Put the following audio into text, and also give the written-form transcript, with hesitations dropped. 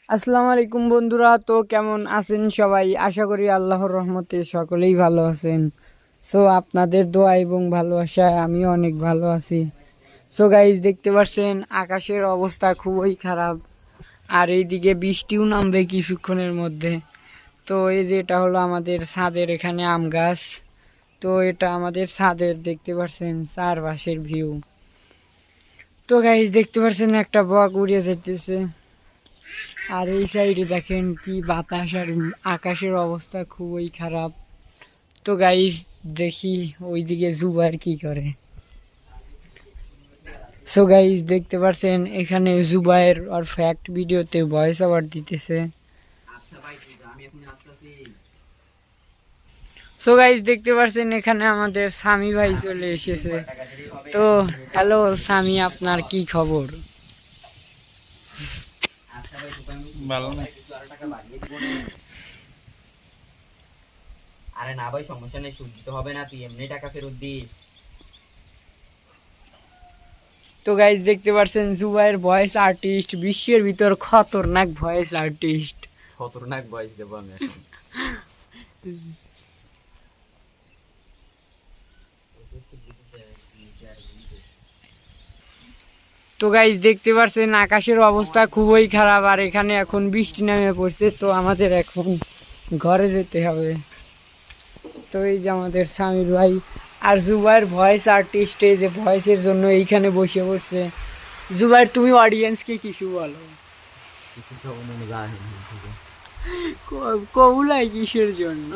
আসসালামু আলাইকুম বন্ধুরা, তো কেমন আছেন সবাই? আশা করি আল্লাহর রহমতে সকলেই ভালো আছেন। সো আপনাদের দোয়া এবং ভালোবাসায় আমিও অনেক ভালো আছি। সো গাইজ, দেখতে পাচ্ছেন আকাশের অবস্থা খুবই খারাপ, আর এইদিকে বৃষ্টিও নামবে কিছুক্ষণের মধ্যে। তো এই যে এটা হলো আমাদের ছাদের এখানে আম গাছ। তো এটা আমাদের ছাদের, দেখতে পাচ্ছেন চারপাশের ভিউ। তো গাইজ দেখতে পাচ্ছেন একটা বক উড়ে যেতেছে, আর এই সাইডে দেখেন কি বাতাস, আর আকাশের অবস্থা খুবই খারাপ। তো গাইস, দেখি ওইদিকে জুবাইর কি করে। সো গাইস দেখতে পাচ্ছেন এখানে জুবাইর আর ফ্যাক্ট ভিডিওতে ভয়েস ওভার দিতেছে। সো গাইস দেখতে পাচ্ছেন এখানে আমাদের সামি ভাই চলে এসেছে। তো হ্যালো সামি, আপনার কি খবর? ভালো না। আরে না ভাই, সমস্যা নেই, সুদ দিতে হবে না, তুই এমনি টাকা ফেরত দিস। তো গাইস দেখতে পাচ্ছেন জুবাইর ভয়েস আর্টিস্ট, বিশ্বের ভিতর খতরনাক ভয়েস আর্টিস্ট। খতরনাক বয়স দেবো আমি এখন। তো গাইস দেখতে পাচ্ছেন আকাশের অবস্থা খুবই খারাপ, আর এখানে এখন বৃষ্টি নেমে পড়ছে। তো আমাদের এখন ঘরে যেতে হবে। তো এই যে আমাদের সামির ভাই আর জুবাইর ভয়েস আর্টিস্ট, এই যে ভয়েসের জন্য এইখানে বসে পড়ছে। জুবাইর, তুমি অডিয়েন্সকে কিছু বলো। কবুলাই কিসের জন্য?